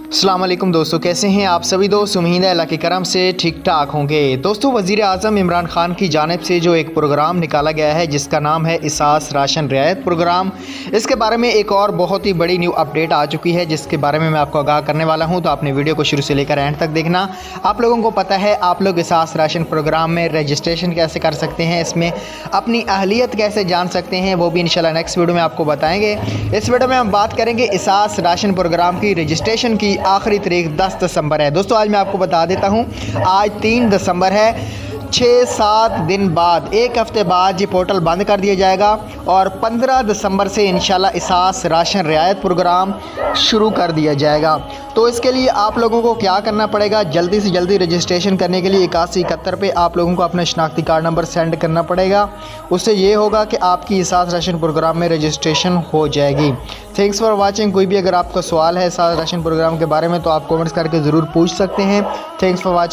अस्सलाम वालेकुम दोस्तों, कैसे हैं आप सभी दोस्त। उम्मीद है अल्लाह के करम से ठीक ठाक होंगे। दोस्तों, वज़ीर आज़म इमरान खान की जानिब से जो एक प्रोग्राम निकाला गया है जिसका नाम है इसास राशन रियायत प्रोग्राम, इसके बारे में एक और बहुत ही बड़ी न्यू अपडेट आ चुकी है जिसके बारे में मैं आपको आगाह करने वाला हूं। तो आपने वीडियो को शुरू से लेकर एंड तक देखना। आप लोगों को पता है आप लोग इसास राशन प्रोग्राम में रजिस्ट्रेशन कैसे कर सकते हैं, इसमें अपनी अहलियत कैसे जान सकते हैं, वो भी इंशाल्लाह नेक्स्ट वीडियो में आपको बताएंगे। इस वीडियो में हम बात करेंगे इसास राशन प्रोग्राम की रजिस्ट्रेशन की आखिरी तारीख 10 दिसंबर है। दोस्तों, आज मैं आपको बता देता हूं, आज 3 दिसंबर है। 6-7 दिन बाद, एक हफ्ते बाद ये पोर्टल बंद कर दिया जाएगा और 15 दिसंबर से इंशाल्लाह इसास राशन रियायत प्रोग्राम शुरू कर दिया जाएगा। तो इसके लिए आप लोगों को क्या करना पड़ेगा, जल्दी से जल्दी रजिस्ट्रेशन करने के लिए 8171 पे आप लोगों को अपना शनाख्ती कार्ड नंबर सेंड करना पड़ेगा। उससे ये होगा कि आपकी इसास राशन प्रोग्राम में रजिस्ट्रेशन हो जाएगी। Thanks for watching. कोई भी अगर आपका सवाल है इसास राशन प्रोग्राम के बारे में तो आप कमेंट्स करके ज़रूर पूछ सकते हैं। Thanks for watching.